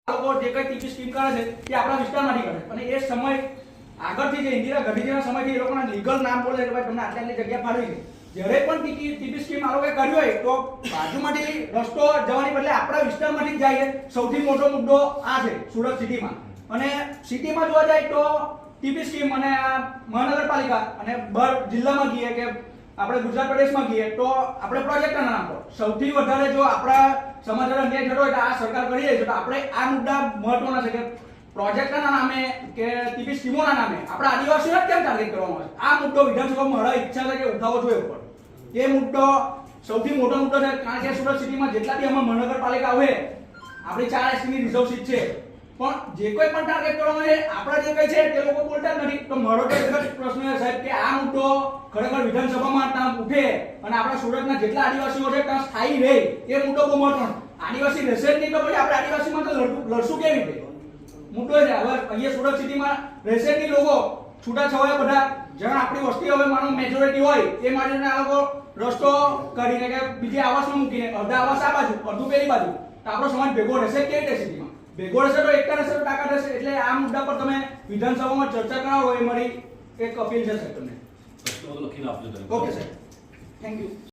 લોકો જે કઈ ટીપી સ્કીમ કરે છે તે આપણા વિસ્તારમાંથી કરે અને એ સમય આગળથી જે ઇન્દિરા ગાંધીજીના સમયથી એ લોકોના લીગલ નામ બોલે કે ભાઈ તમને આટલી જગ્યા ફાળવી છે. જ્યારે પણ ટીપી સ્કીમ આ લોકોએ કર્યું હોય તો બાજુમાંથી રસ્તો જવાની બદલે આપણા વિસ્તારમાંથી જ જાય. સૌથી મોટો મુદ્દો આ છે સુરત સિટીમાં. અને સિટીમાં જોવા જાય તો ટીપી સ્કીમ અને આ મહાનગરપાલિકા અને બહાર જિલ્લામાં કહીએ કે આપણે ગુજરાત પ્રદેશમાં કહીએ તો આપણે પ્રોજેક્ટના નામ પર સૌથી વધારે જો આપણા સમાજને અન્યાય થતો હોય તો આ સરકાર કરી રહી છે. તો આપણે આ મુદ્દા મહત્વના છે કે પ્રોજેક્ટના નામે કે ટીપી સ્કીમોના નામે આપણા આદિવાસીઓને કેમ ટાર્ગેટ કરવામાં આવે છે. આ મુદ્દો વિધાનસભામાં મારા ઈચ્છા છે કે ઉઠાવવો જોઈએ ઉપર. એ મુદ્દો સૌથી મોટો મુદ્દો છે કારણ કે સુરત સિટીમાં જેટલા બી અમાર મહાનગરપાલિકા હોય આપણી 4 એસટીની રિઝર્વ સીટ છે પણ જે કોઈ પણ ટાર્ગેટ કરવામાં આવે આપણા જે કઈ છે તે લોકો બોલતા જ નથી. તો મારો તો એક જ પ્રશ્ન છે સાહેબ કે આ મુદ્દો ખરેખર વિધાનસભામાં ત્યાં ઉઠે અને આપણા સુરતના જેટલા આદિવાસીઓ છે ત્યાં સ્થાયી રહે એ મુદ્દો બહુ મહત્વનો. આદિવાસી રહેશે જ નહીં તો પછી આપણે આદિવાસીમાં તો લડશું કેવી રીતે મુદ્દો છે. હવે અહીંયા સુરત સિટીમાં રહેશે જ નહીં લોકો છૂટાછવાયા બધા જ્યાં આપણી વસ્તી હવે માનો મેજોરિટી હોય એ માટેના આ લોકો રસ્તો કરીને કે બીજી આવાસમાં મૂકીને અડધા આવાસ આ બાજુ અડધું પેલી બાજુ તો આપણો સમાજ ભેગો રહેશે કેવી રીતે સિટીમાં ભેગો રહેશે તો એકતા રહેશે તો તાકાત રહેશે. એટલે આ મુદ્દા પર તમે વિધાનસભામાં ચર્ચા કરાવો એ મારી એક અપીલ છે સાહેબ તમને. લખીને આપજો. ઓકે સાહેબ, થેન્ક યુ.